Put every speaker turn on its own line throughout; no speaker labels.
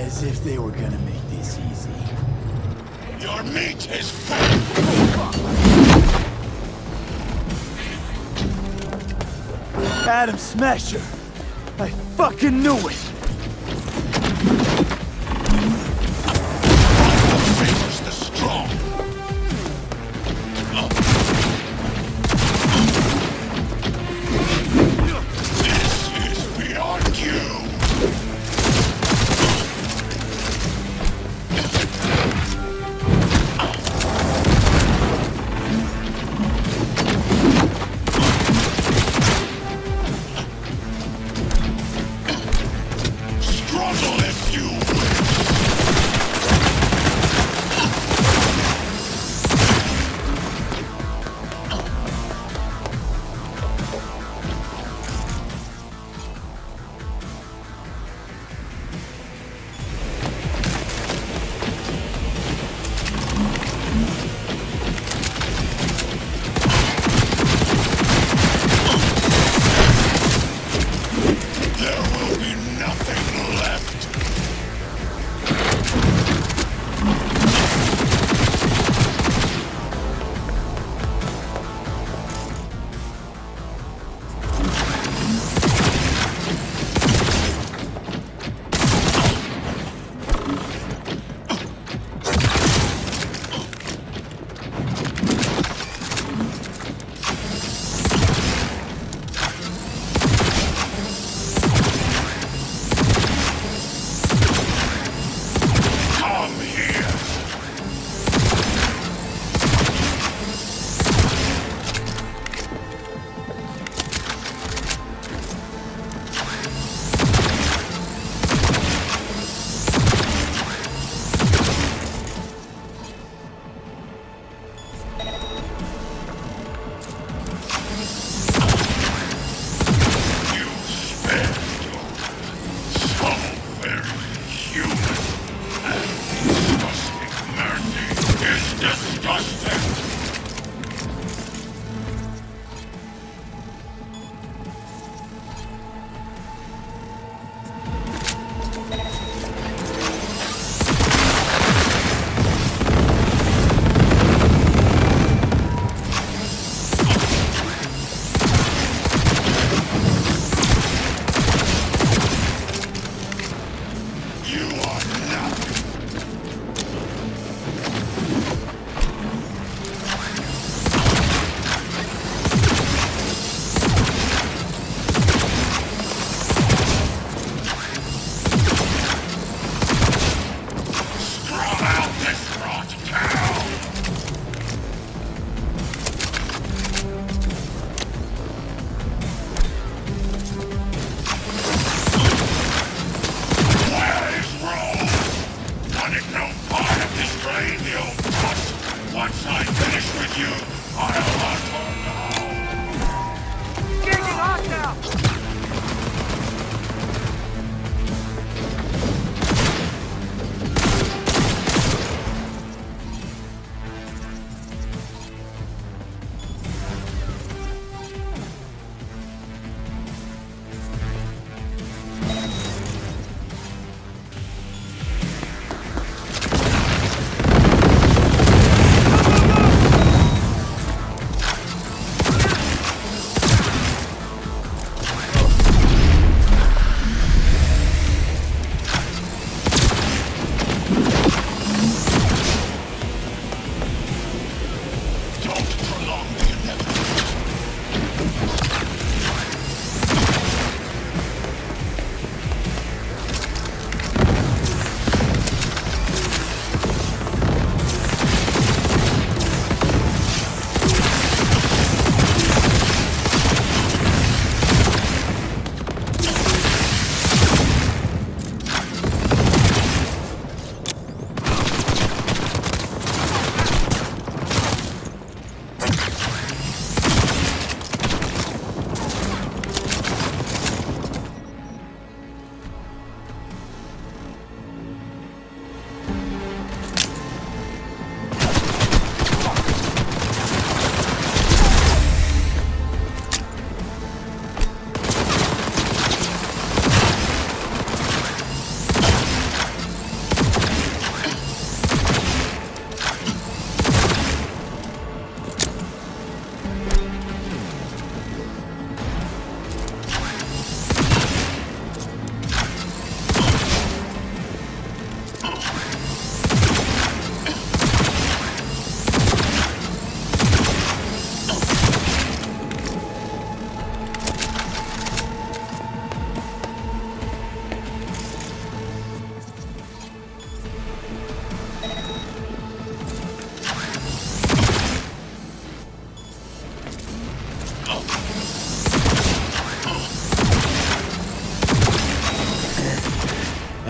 As if they were gonna make this easy.
Your meat is fat!
Adam Smasher! I fucking knew it!
Favors the strong! This is beyond you! Struggle!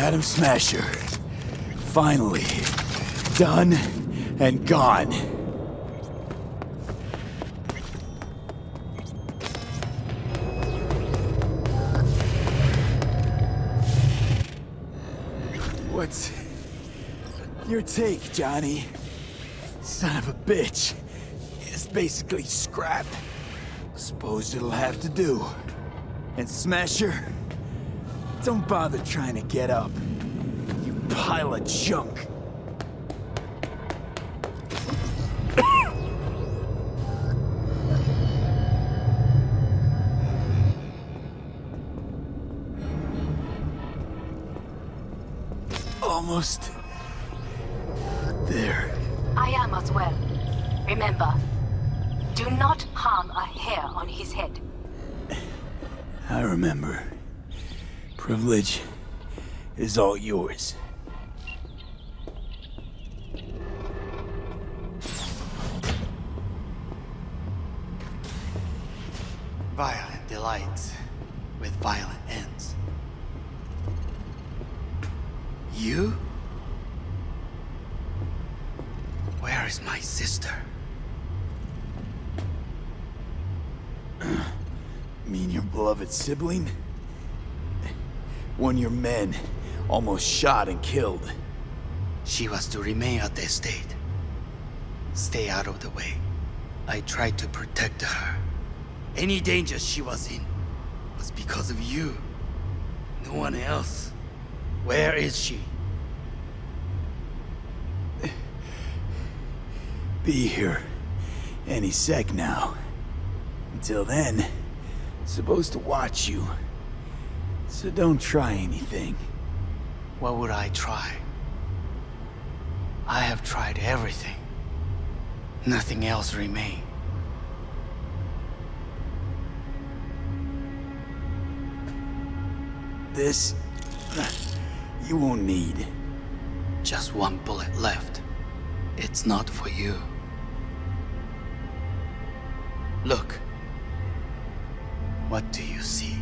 Atom Smasher. Finally. Done and gone. What's your take, Johnny? Son of a bitch. It's basically scrap. Suppose it'll have to do. And Smasher, don't bother trying to get up. You pile of junk. Almost there.
I am as well. Remember, do not harm a hair on his head.
I remember. Privilege is all yours.
Violent delights with violent ends. You? Where is my sister?
Mean your beloved sibling? One your men almost shot and killed.
She was to remain at the estate. Stay out of the way. I tried to protect her. Any danger she was in was because of you. No one else. Where is she?
Be here any sec now. Until then, supposed to watch you. So don't try anything.
What would I try? I have tried everything. Nothing else remains.
This, you won't need.
Just one bullet left. It's not for you. Look. What do you see?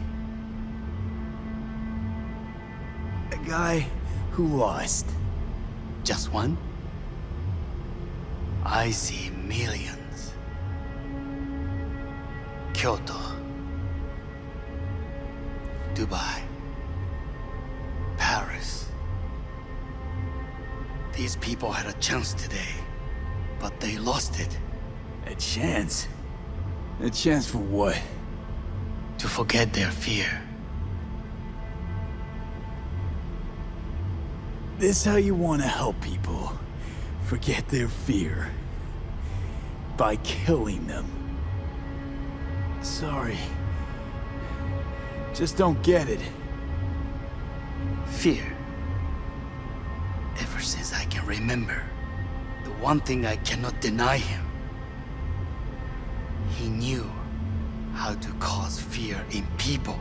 A guy who lost.
Just one? I see millions. Kyoto. Dubai. Paris. These people had a chance today, but they lost it.
A chance? A chance for what?
To forget their fear.
This how you want to help people forget their fear? By killing them. Sorry. Just don't get it.
Fear. Ever since I can remember, the one thing I cannot deny him. He knew how to cause fear in people.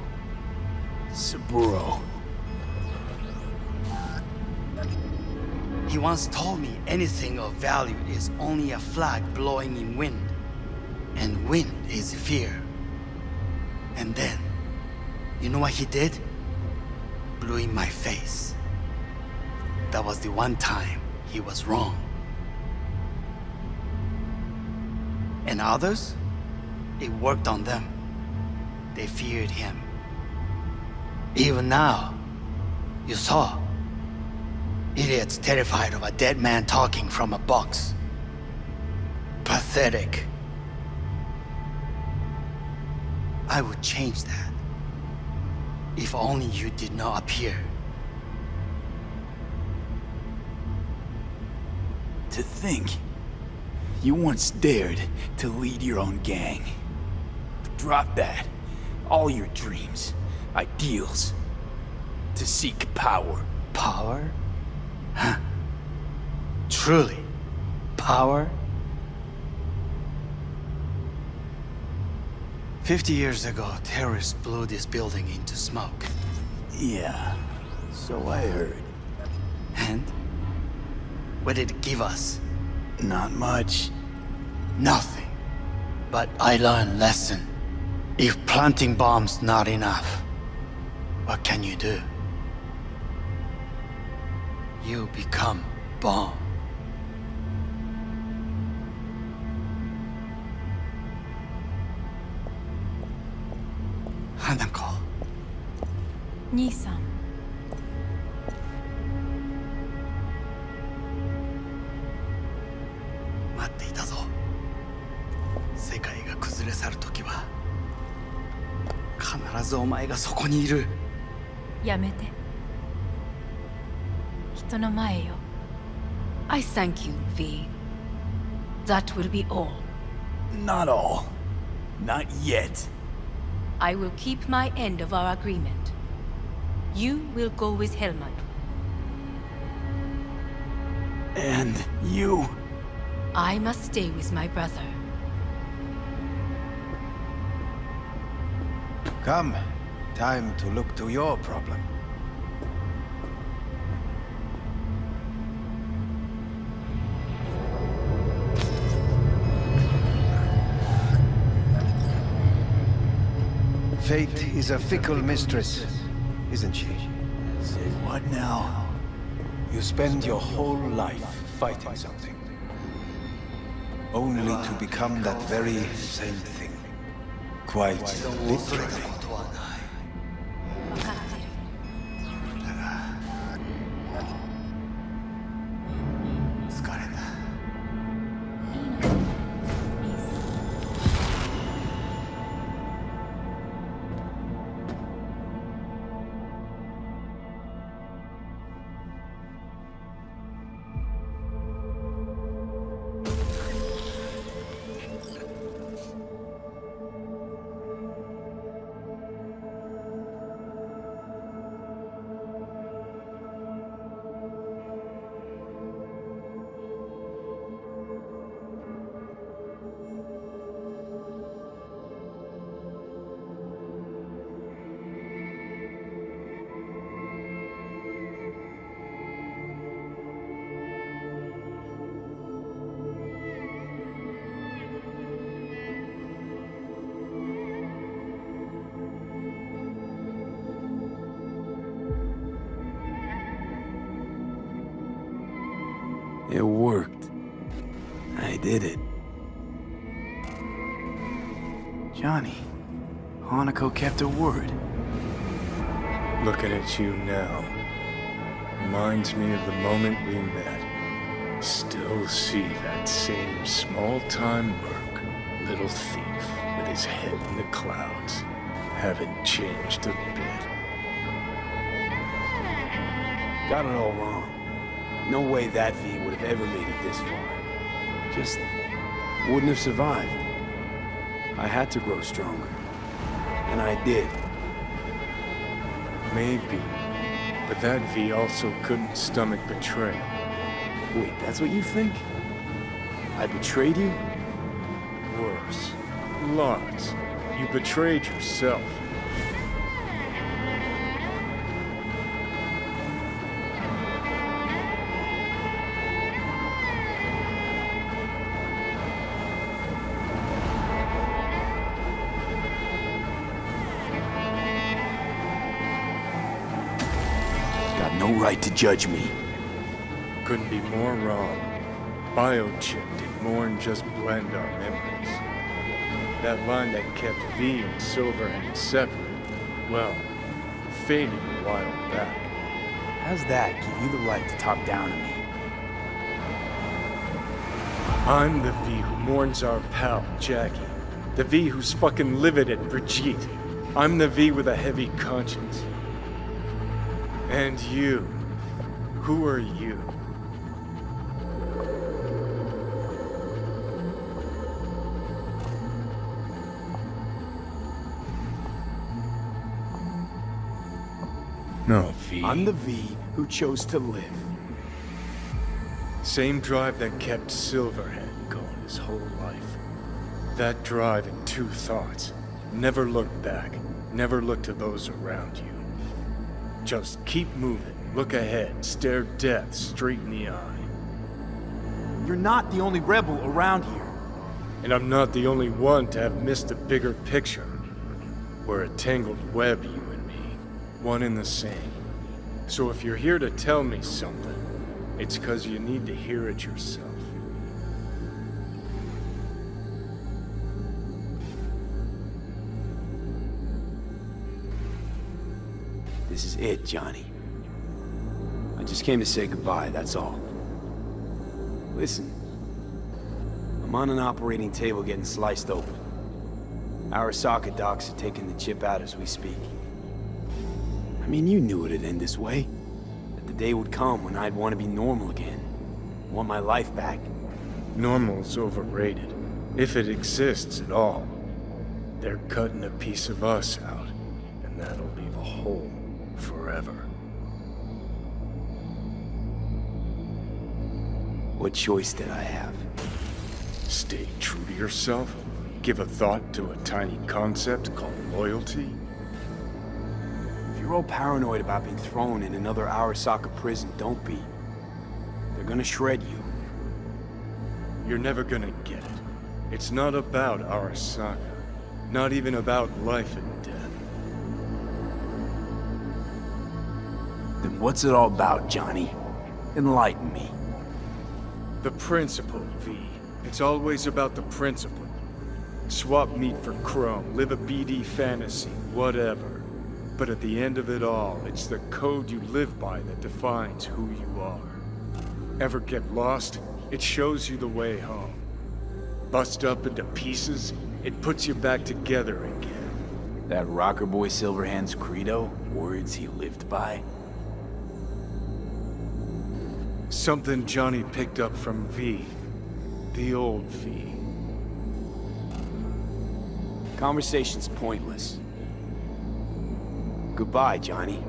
Saburo.
He once told me anything of value is only a flag blowing in wind. And wind is fear. And then, you know what he did? Blew in my face. That was the one time he was wrong. And others? It worked on them. They feared him. Even now, you saw. Idiots terrified of a dead man talking from a box. Pathetic. I would change that. If only you did not appear.
To think, you once dared to lead your own gang. Drop that. All your dreams, ideals. To seek power.
Power? Huh. Truly, power? 50 years ago, terrorists blew this building into smoke.
Yeah, so I heard.
And? What did it give us?
Not much.
Nothing. But I learned lesson. If planting bombs not enough, what can you do? You become bomb. Hanako.
兄さん。
待っていたぞ。世界が崩れ去るときは必ずお前がそこにいる。
やめて。人の前よ。
I thank you, V. That will be all.
Not all. Not yet.
I will keep my end of our agreement. You will go with Hellman.
And you...
I must stay with my brother.
Come. Time to look to your problem. Fate is a fickle mistress, isn't she?
Say what now?
You spend your whole life fighting something, only to become that very same thing. Quite literally.
分かってる。
疲れた。
It worked. I did it. Johnny, Hanako kept her word.
Looking at you now reminds me of the moment we met. Still see that same small-time merc, little thief with his head in the clouds. Haven't changed a bit.
Got it all wrong. No way that V would have ever made it this far. Just wouldn't have survived. I had to grow stronger. And I did.
Maybe. But that V also couldn't stomach betrayal.
Wait, that's what you think? I betrayed you?
Worse. Lots. You betrayed yourself.
Got no right to judge me.
Couldn't be more wrong. Biochip did more than just blend our memories. That line that kept V and Silverhand separate, well, faded a while back.
How's that give you the right to talk down to me?
I'm the V who mourns our pal, Jackie. The V who's fucking livid at Brigitte. I'm the V with a heavy conscience. And you. Who are you? No, V.
I'm the V who chose to live.
Same drive that kept Silverhand going his whole life. That drive and two thoughts. Never look back. Never look to those around you. Just keep moving. Look ahead. Stare death straight in the eye.
You're not the only rebel around here.
And I'm not the only one to have missed the bigger picture. We're a tangled web, you and me. One and the same. So if you're here to tell me something, It's 'cause you need to hear it yourself.
This is it, Johnny. I just came to say goodbye, that's all. Listen, I'm on an operating table getting sliced open. Arasaka docs are taking the chip out as we speak. I mean, you knew it'd end this way. That the day would come when I'd want to be normal again. Want my life back.
Normal's overrated. If it exists at all. They're cutting a piece of us out, and that'll leave a hole forever.
What choice did I have?
Stay true to yourself? Give a thought to a tiny concept called loyalty?
If you're all paranoid about being thrown in another Arasaka prison, don't be. They're gonna shred you.
You're never gonna get it. It's not about Arasaka. Not even about life and death.
Then what's it all about, Johnny? Enlighten me.
The principle, V. It's always about the principle. Swap meat for chrome, live a BD fantasy, whatever. But at the end of it all, it's the code you live by that defines who you are. Ever get lost? It shows you the way home. Bust up into pieces, it puts you back together again.
That rocker boy Silverhand's credo? Words he lived by?
Something Johnny picked up from V. The old V.
Conversation's pointless. Goodbye, Johnny.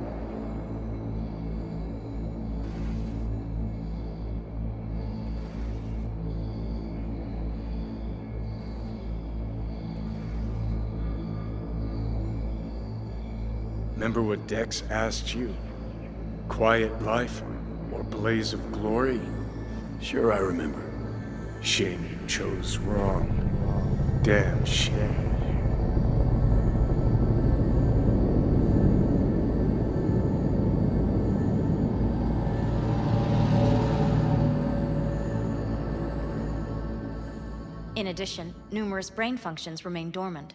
Remember what Dex asked you? Quiet life or blaze of glory?
Sure I remember.
Shame you chose wrong. Damn shame.
In addition, numerous brain functions remain dormant.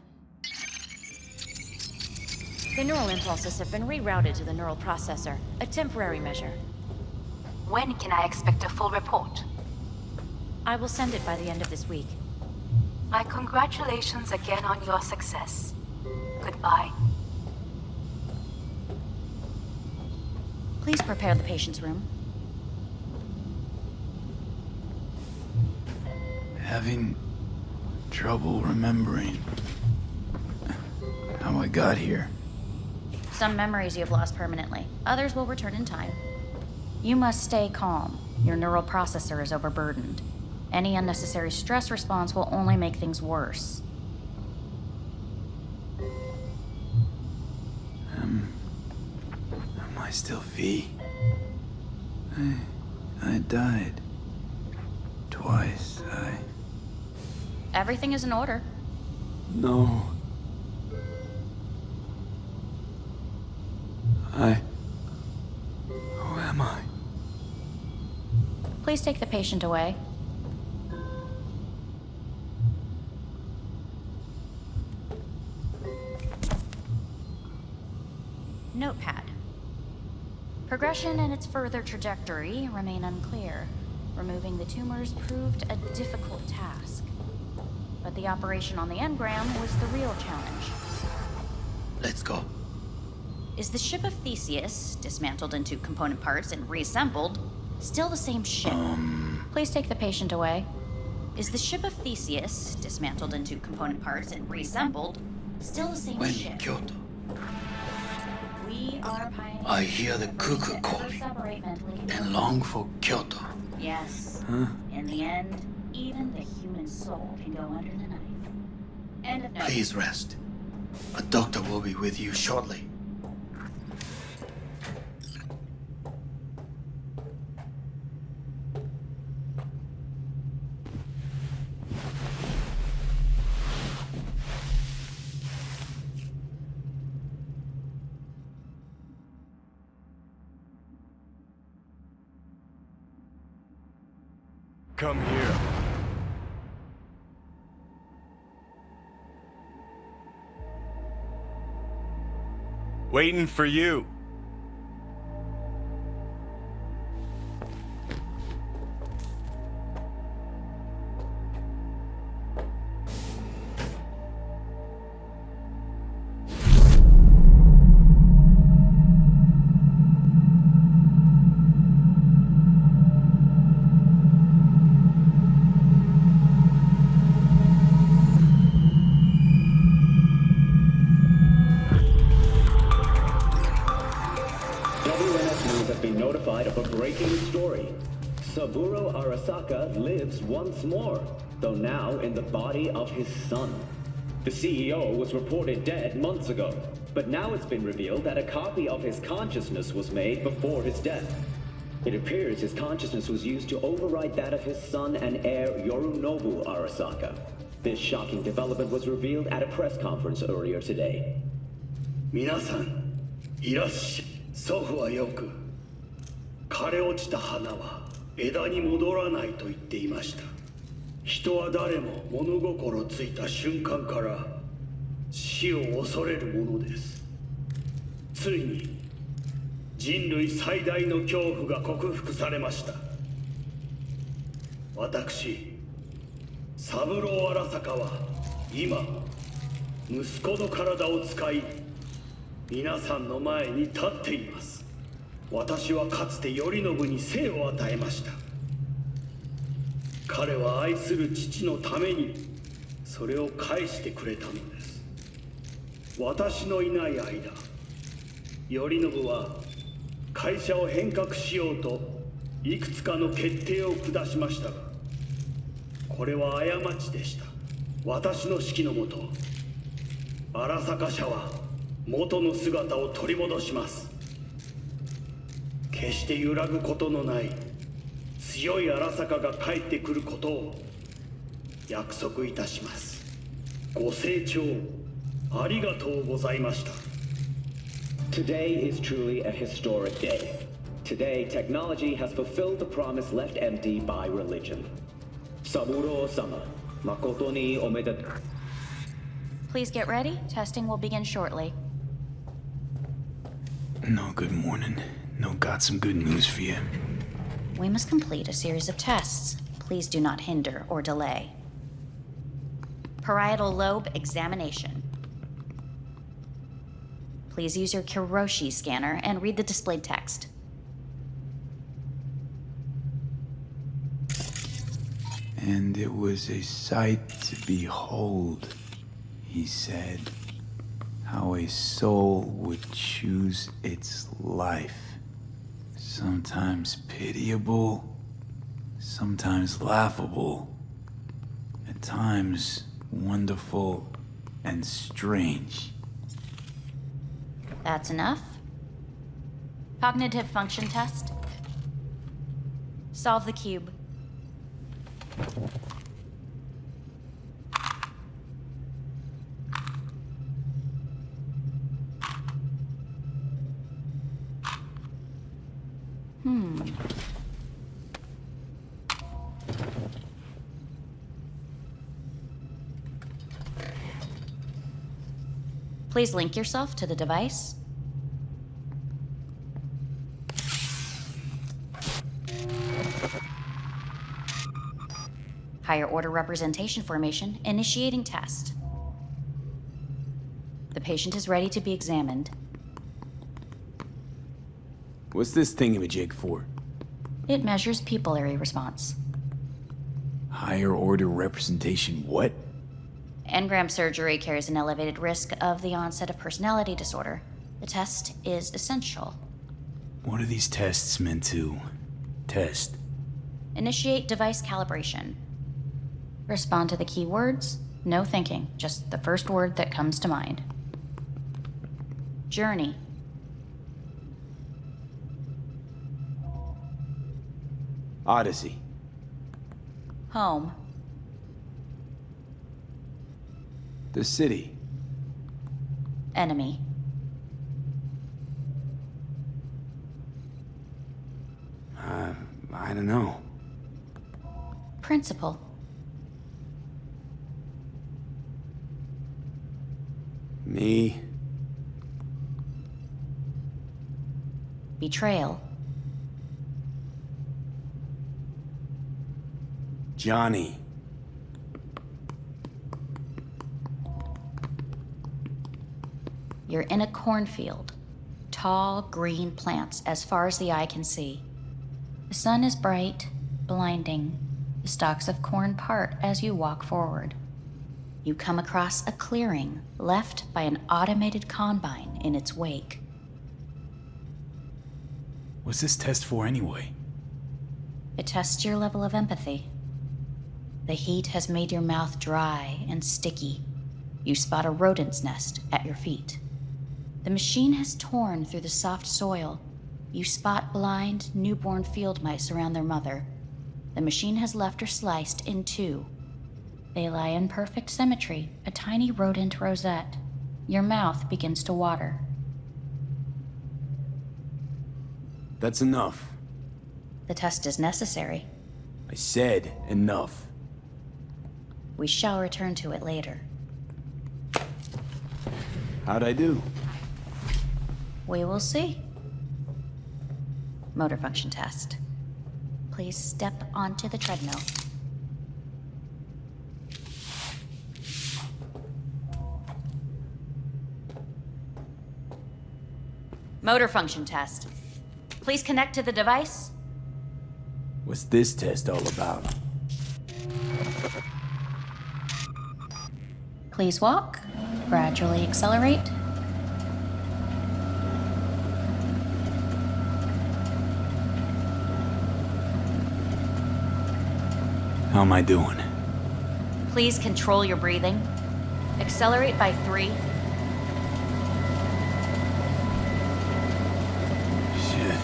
The neural impulses have been rerouted to the neural processor, a temporary measure.
When can I expect a full report?
I will send it by the end of this week.
My congratulations again on your success. Goodbye.
Please prepare the patient's room.
Having trouble remembering how I got here.
Some memories you have lost permanently. Others will return in time. You must stay calm. Your neural processor is overburdened. Any unnecessary stress response will only make things worse.
Am I still V? I died. Twice,
Everything is in order.
No. Who am I?
Please take the patient away. Notepad. Progression and its further trajectory remain unclear. Removing the tumors proved a difficult task. But the operation on the engram was the real challenge.
Let's go.
Is the ship of Theseus, dismantled into component parts and reassembled, still the same ship? Please take the patient away. Is the ship of Theseus, dismantled into component parts and reassembled, still the same
When
ship?
Kyoto,
We are pioneers.
I hear the cuckoo calling and long for Kyoto.
Yes. In the end, even the human soul can go under the knife. End of note.
Please rest. A doctor will be with you shortly.
Come here. Waiting for you.
Saburo Arasaka lives once more, though now in the body of his son. The CEO was reported dead months ago, but now it's been revealed that a copy of his consciousness was made before his death. It appears his consciousness was used to override that of his son and heir Yorinobu Arasaka. This shocking development was revealed at a press conference earlier today.
Minasan, irashi, sofu wa yoku. Kare ochita hana wa 枝に戻らないと言っていました。人は誰も物心ついた瞬間から死を恐れるものです。ついに人類最大の恐怖が克服されました。私、三郎荒坂は今息子の体を使い皆さんの前に立っています。私はかつて頼信に生を与えました。彼は愛する父のためにそれを返してくれたのです。私のいない間、頼信は会社を変革しようといくつかの決定を下しましたが、これは過ちでした。私の指揮のもと、荒坂社は元の姿を取り戻します。決して揺らぐことのない強い荒坂が帰ってくることを約束いたします。ご清聴ありがとうございました。
Today is truly a historic day. Today, technology has fulfilled the promise left empty by religion. Saburo-sama, makoto ni omedetou.
Please get ready. Testing will begin shortly.
No, good morning. No, got some good news for you.
We must complete a series of tests. Please do not hinder or delay. Parietal lobe examination. Please use your Kiroshi scanner and read the displayed text.
And it was a sight to behold, he said, how a soul would choose its life. Sometimes pitiable, sometimes laughable, at times wonderful and strange.
That's enough. Cognitive function test. Solve the cube. Please link yourself to the device. Higher order representation formation, initiating test. The patient is ready to be examined.
What's this thingamajig for?
It measures pupillary response.
Higher order representation what?
Engram surgery carries an elevated risk of the onset of personality disorder. The test is essential.
What are these tests meant to test?
Initiate device calibration. Respond to the keywords. No thinking, just the first word that comes to mind. Journey.
Odyssey.
Home.
The city.
Enemy.
I don't know.
Principle.
Me?
Betrayal.
Johnny.
You're in a cornfield. Tall, green plants as far as the eye can see. The sun is bright, blinding. The stalks of corn part as you walk forward. You come across a clearing left by an automated combine in its wake.
What's this test for anyway?
It tests your level of empathy. The heat has made your mouth dry and sticky. You spot a rodent's nest at your feet. The machine has torn through the soft soil. You spot blind, newborn field mice around their mother. The machine has left her sliced in two. They lie in perfect symmetry, a tiny rodent rosette. Your mouth begins to water.
That's enough.
The test is necessary.
I said enough.
We shall return to it later.
How'd I do?
We will see. Motor function test. Please step onto the treadmill. Motor function test. Please connect to the device.
What's this test all about?
Please walk. Gradually accelerate.
How am I doing?
Please control your breathing. Accelerate by 3.
Shit.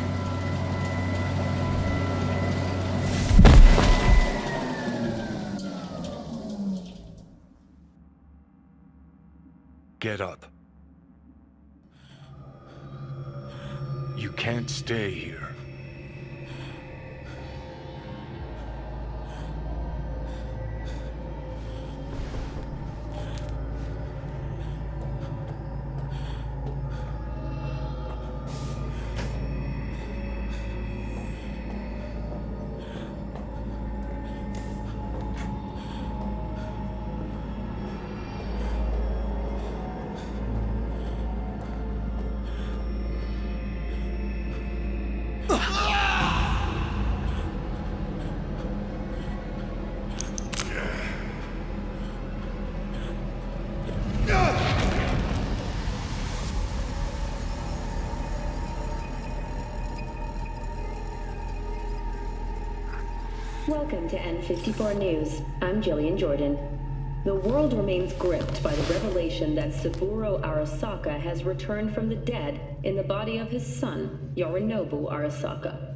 Get up. You can't stay here.
Welcome to N54 News. I'm Jillian Jordan. The world remains gripped by the revelation that Saburo Arasaka has returned from the dead in the body of his son, Yorinobu Arasaka.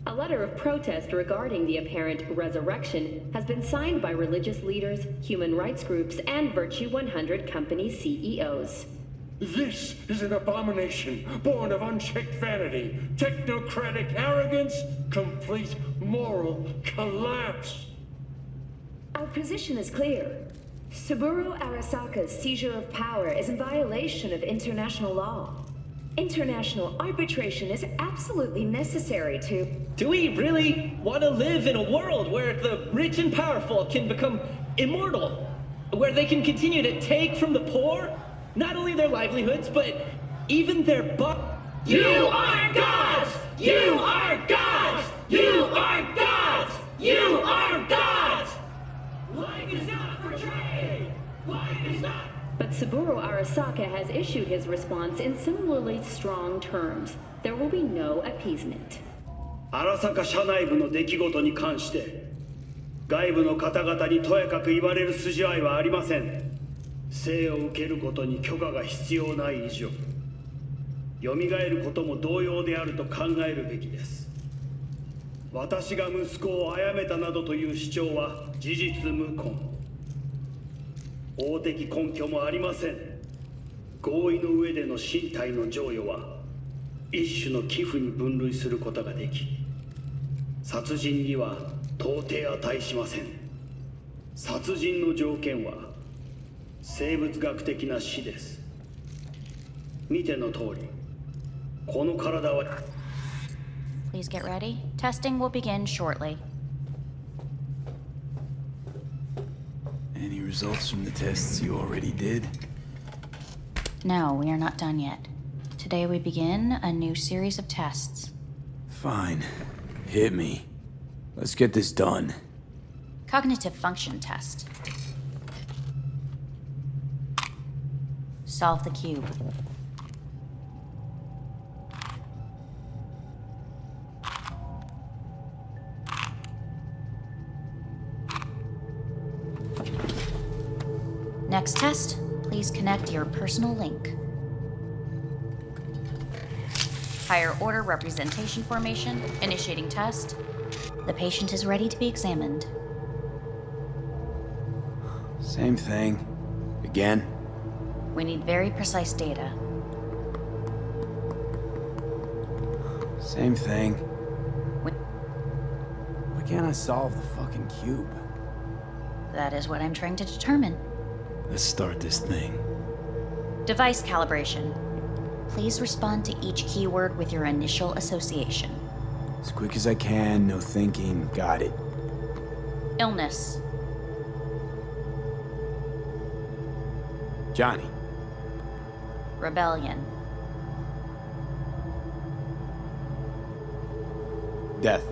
A letter of protest regarding the apparent resurrection has been signed by religious leaders, human rights groups, and Virtue 100 company CEOs.
This is an abomination born of unchecked vanity, technocratic arrogance, complete moral collapse.
Our position is clear. Saburo Arasaka's seizure of power is in violation of international law. International arbitration is absolutely necessary to...
Do we really want to live in a world where the rich and powerful can become immortal? Where they can continue to take from the poor? Not only their livelihoods, but even their
You are gods! You are gods! You are gods! You are gods! Life is not for trade! Life is not...
But Saburo Arasaka has issued his response in similarly strong terms. There will be no appeasement.
荒坂社内部の出来事に関して外部の方々にとやかく言われる筋合いはありません。生を受けることに許可が必要ない以上、蘇ることも同様であると考えるべきです。私が息子を殺めたなどという主張は事実無根。法的根拠もありません。合意の上での身体の贈与は一種の寄付に分類することができ、殺人には到底値しません。殺人の条件は生物学的な死です。見ての通り、この体は。
Please get ready. Testing will begin shortly.
Any results from the tests you already did?
No, we are not done yet. Today we begin a new series of tests.
Fine. Hit me. Let's get this done.
Cognitive function test. Solve the cube. Next test, please connect your personal link. Higher order representation formation, initiating test. The patient is ready to be examined.
Same thing. Again?
We need very precise data.
Same thing. Why can't I solve the fucking cube?
That is what I'm trying to determine.
Let's start this thing.
Device calibration. Please respond to each keyword with your initial association.
As quick as I can, no thinking. Got it.
Illness.
Johnny.
Rebellion.
Death.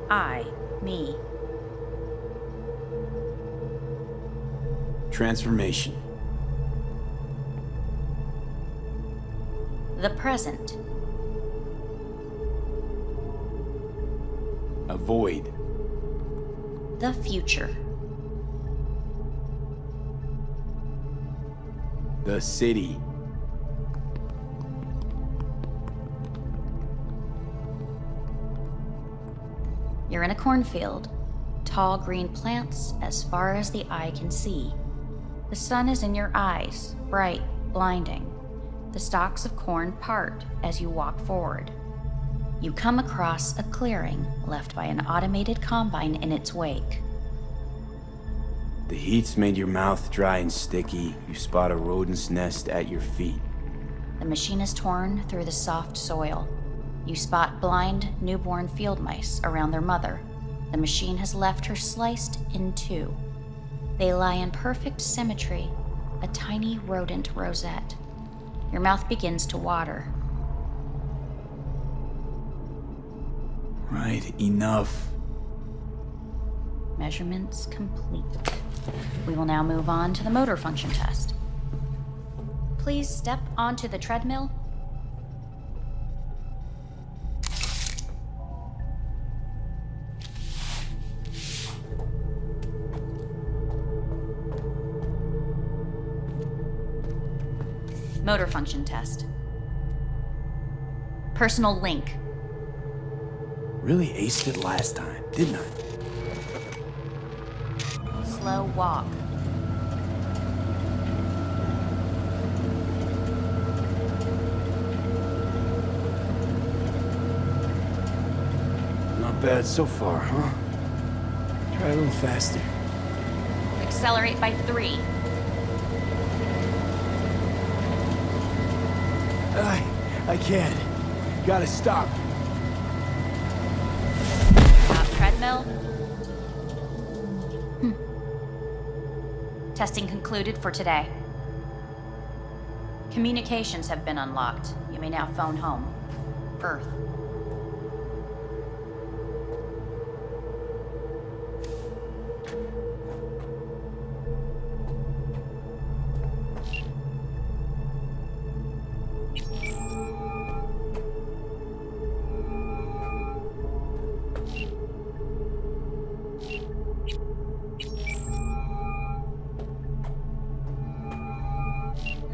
I. Me.
Transformation.
The present.
Avoid.
The future.
The city.
You're in a cornfield. Tall green plants as far as the eye can see. The sun is in your eyes, bright, blinding. The stalks of corn part as you walk forward. You come across a clearing left by an automated combine in its wake.
The heat's made your mouth dry and sticky. You spot a rodent's nest at your feet.
The machine is torn through the soft soil. You spot blind, newborn field mice around their mother. The machine has left her sliced in two. They lie in perfect symmetry, a tiny rodent rosette. Your mouth begins to water.
Right, enough.
Measurements complete. We will now move on to the motor function test. Please step onto the treadmill. Motor function test. Personal link.
Really aced it last time, didn't I?
Slow walk.
Not bad so far, huh? Try a little faster.
Accelerate by 3.
I can't. Gotta stop.
Stop treadmill. Testing concluded for today. Communications have been unlocked. You may now phone home. Earth.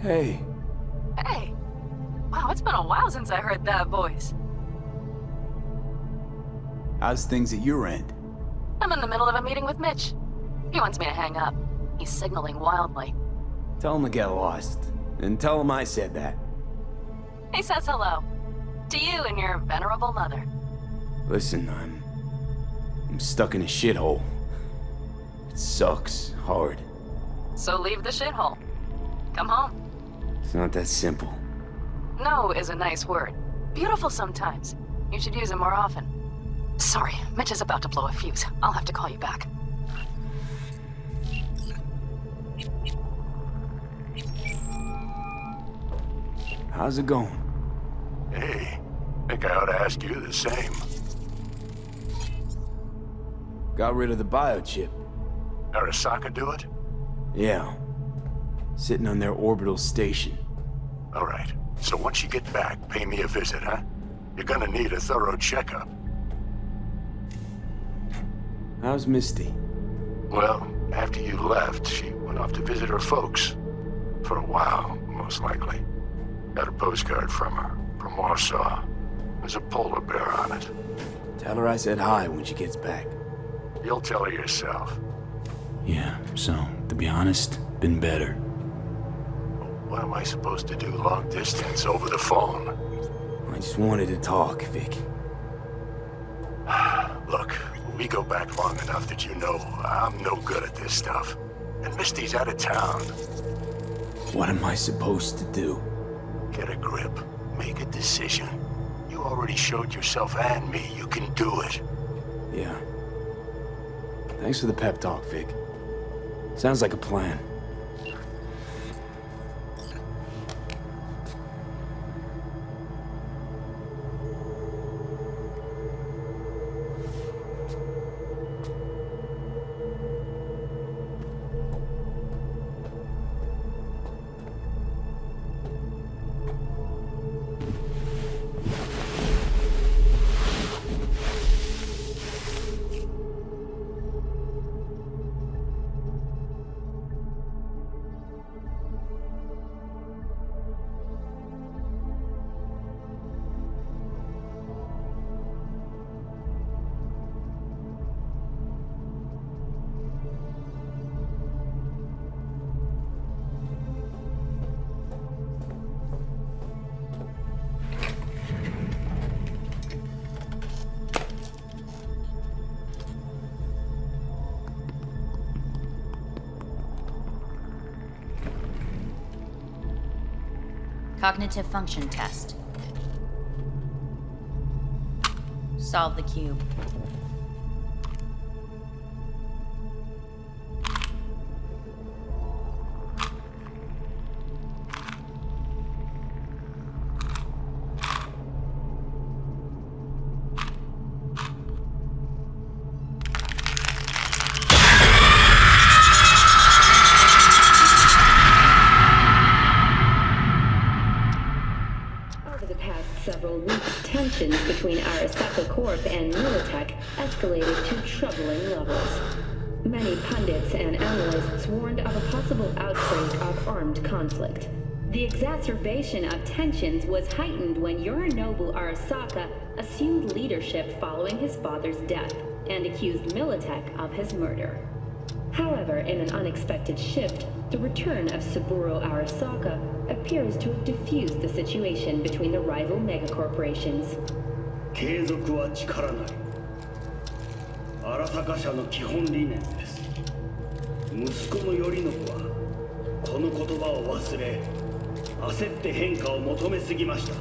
Hey.
Hey. Wow, it's been a while since I heard that voice.
How's things at your end?
I'm in the middle of a meeting with Mitch. He wants me to hang up. He's signaling wildly.
Tell him to get lost. And tell him I said that.
He says hello. To you and your venerable mother.
Listen, I'm stuck in a shithole. It sucks hard.
So leave the shithole. Come home.
It's not that simple.
No is a nice word. Beautiful sometimes. You should use it more often. Sorry, Mitch is about to blow a fuse. I'll have to call you back.
How's it going?
Hey, think I ought to ask you the same.
Got rid of the biochip.
Arasaka do it?
Yeah. Sitting on their orbital station.
All right. So once you get back, pay me a visit, huh? You're gonna need a thorough checkup.
How's Misty?
Well, after you left, she went off to visit her folks. For a while, most likely. Got a postcard from her, from Warsaw. There's a polar bear on it.
Tell her I said hi when she gets back.
You'll tell her yourself.
Yeah, so, to be honest, been better.
What am I supposed to do long distance over the phone?
I just wanted to talk, Vic.
Look, we go back long enough that you know I'm no good at this stuff. And Misty's out of town.
What am I supposed to do?
Get a grip. Make a decision. You already showed yourself and me you can do it.
Yeah. Thanks for the pep talk, Vic. Sounds like a plan.
Cognitive function test. Solve the cube.
Several weeks, tensions between Arasaka Corp and Logitech escalated to troubling levels. Many pundits and analysts warned of a possible outbreak of armed conflict. The exacerbation of tensions was heightened when Yorinobu Arasaka assumed leadership following his father's death and accused Logitech of his murder. However, in an unexpected shift, the return of Saburo Arasaka appears to have diffused the situation between the rival megacorporations.
継続は力なり。荒坂社の基本理念です。息子の頼信はこの言葉を忘れ、焦って変化を求めすぎました。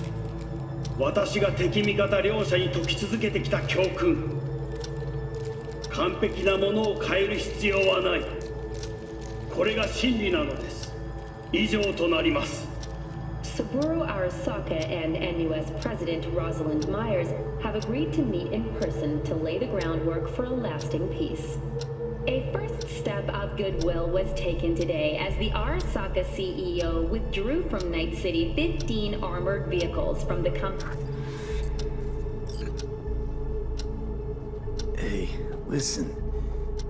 私が敵味方両者に説き続けてきた教訓。完璧なものを変える必要はない。これが真理なのです。以上となります。
Saburo Arasaka and NUS President Rosalind Myers have agreed to meet in person to lay the groundwork for a lasting peace. A first step of goodwill was taken today as the Arasaka CEO withdrew from Night City 15 armored vehicles from the company.
Hey, listen.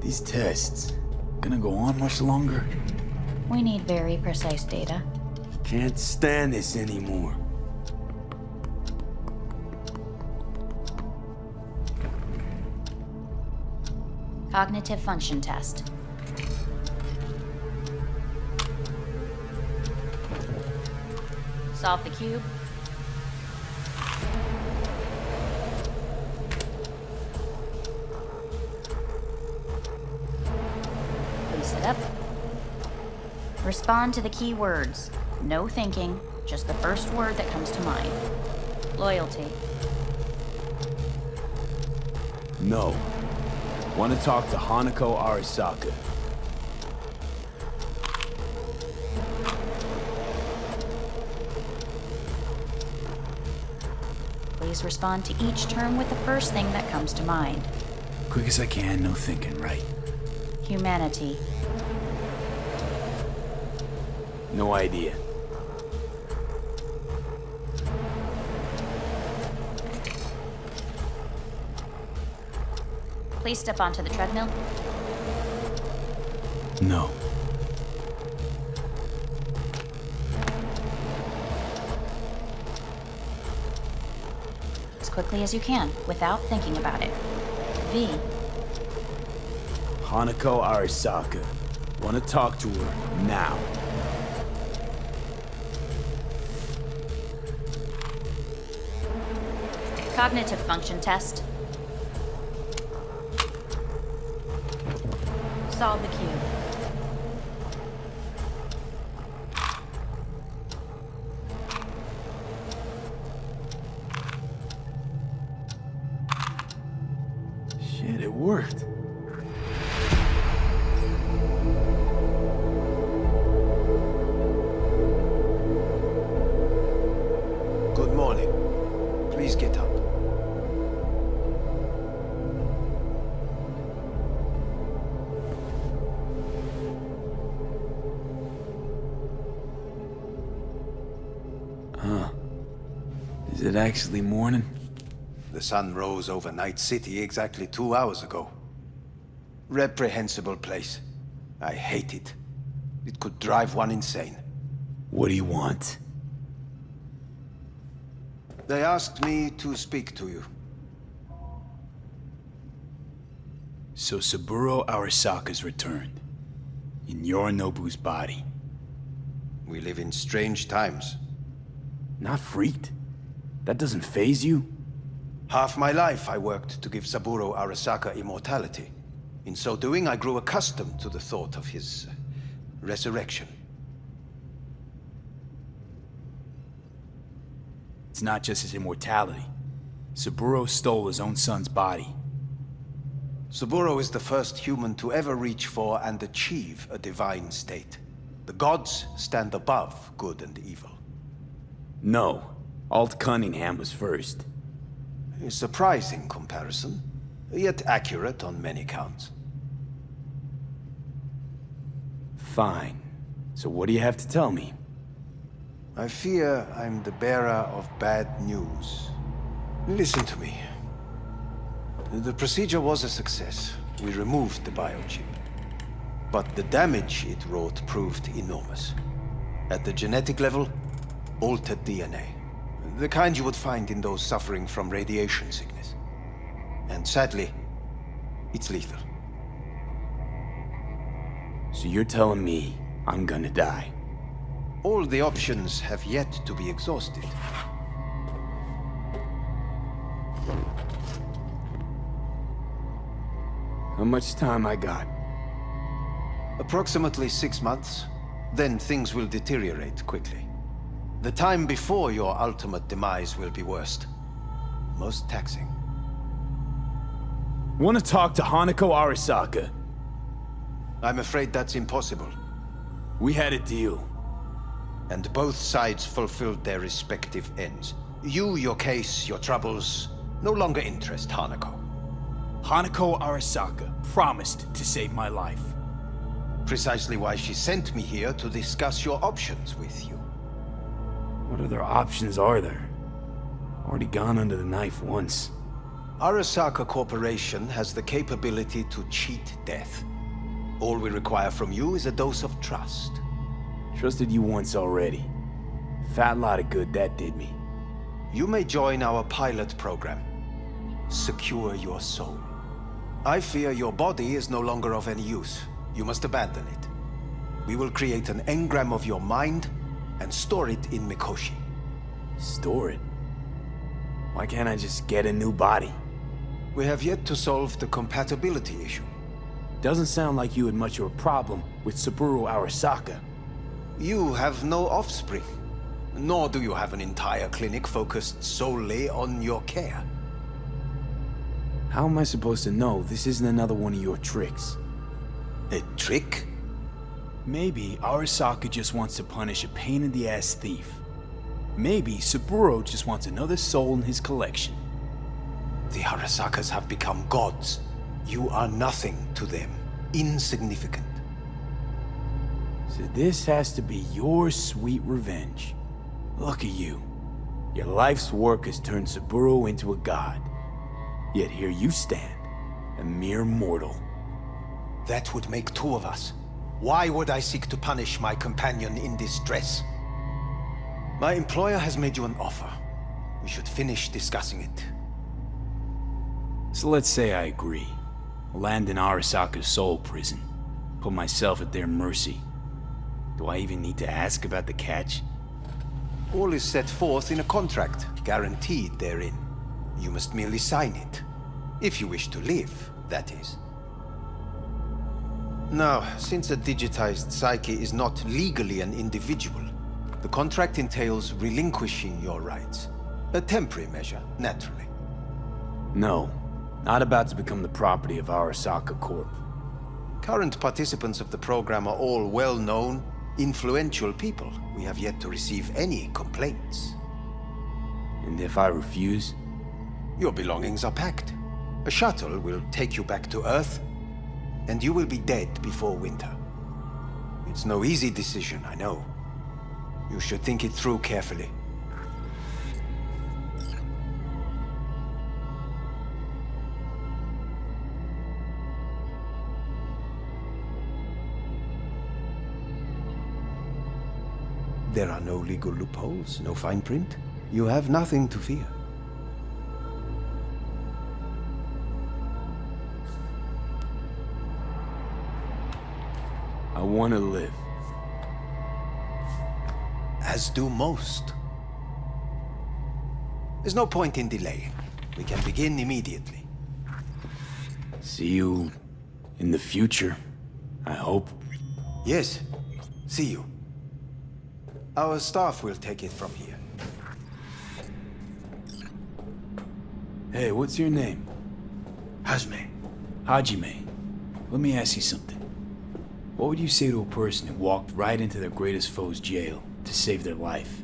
These tests, gonna go on much longer?
We need very precise data.
Can't stand this anymore.
Cognitive function test. Solve the cube. Yep. Respond to the key words. No thinking, just the first word that comes to mind. Loyalty.
No. Want to talk to Hanako Arasaka.
Please respond to each term with the first thing that comes to mind.
Quick as I can, no thinking, right?
Humanity.
No idea.
Please step onto the treadmill.
No.
As quickly as you can, without thinking about it. V.
Hanako Arasaka. Want to talk to her now.
Cognitive function test. Solve the cube.
Shit, it worked.
Good morning. Please get up.
Is it actually morning?
The sun rose over Night City exactly 2 hours ago. Reprehensible place. I hate it. It could drive one insane.
What do you want?
They asked me to speak to you.
So Saburo Arasaka's returned. In Yorinobu's body.
We live in strange times.
Not freaked? That doesn't faze you?
Half my life I worked to give Saburo Arasaka immortality. In so doing, I grew accustomed to the thought of his resurrection.
It's not just his immortality. Saburo stole his own son's body.
Saburo is the first human to ever reach for and achieve a divine state. The gods stand above good and evil.
No. Alt Cunningham was first.
A surprising comparison, yet accurate on many counts.
Fine. So what do you have to tell me?
I fear I'm the bearer of bad news. Listen to me. The procedure was a success. We removed the biochip. But the damage it wrought proved enormous. At the genetic level, altered DNA. The kind you would find in those suffering from radiation sickness. And sadly, it's lethal.
So you're telling me I'm gonna die?
All the options have yet to be exhausted.
How much time I got?
Approximately 6 months. Then things will deteriorate quickly. The time before your ultimate demise will be worst. Most taxing.
Want to talk to Hanako Arasaka?
I'm afraid that's impossible.
We had a deal.
And both sides fulfilled their respective ends. You, your case, your troubles, no longer interest Hanako.
Hanako Arasaka promised to save my life.
Precisely why she sent me here to discuss your options with you.
What other options are there? Already gone under the knife once.
Arasaka Corporation has the capability to cheat death. All we require from you is a dose of trust.
Trusted you once already. Fat lot of good that did me.
You may join our pilot program. Secure your soul. I fear your body is no longer of any use. You must abandon it. We will create an engram of your mind and store it in Mikoshi.
Store it? Why can't I just get a new body?
We have yet to solve the compatibility issue.
Doesn't sound like you had much of a problem with Saburo Arasaka.
You have no offspring, nor do you have an entire clinic focused solely on your care.
How am I supposed to know this isn't another one of your tricks?
A trick?
Maybe Arasaka just wants to punish a pain-in-the-ass thief. Maybe Saburo just wants another soul in his collection.
The Arasakas have become gods. You are nothing to them. Insignificant.
So this has to be your sweet revenge. Look at you. Your life's work has turned Saburo into a god. Yet here you stand, a mere mortal.
That would make two of us. Why would I seek to punish my companion in distress? My employer has made you an offer. We should finish discussing it.
So let's say I agree. Land in Arasaka's soul prison. Put myself at their mercy. Do I even need to ask about the catch?
All is set forth in a contract, guaranteed therein. You must merely sign it. If you wish to live, that is. Now, since a digitized psyche is not legally an individual, the contract entails relinquishing your rights. A temporary measure, naturally.
No, not about to become the property of Arasaka Corp.
Current participants of the program are all well-known, influential people. We have yet to receive any complaints.
And if I refuse?
Your belongings are packed. A shuttle will take you back to Earth, and you will be dead before winter. It's no easy decision, I know. You should think it through carefully. There are no legal loopholes, no fine print. You have nothing to fear.
I want to live.
As do most. There's no point in delaying. We can begin immediately.
See you in the future, I hope.
Yes, see you. Our staff will take it from here.
Hey, what's your name?
Hajime.
Hajime. Let me ask you something. What would you say to a person who walked right into their greatest foe's jail to save their life?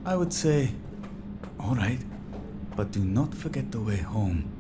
I would say, all right, but do not forget the way home.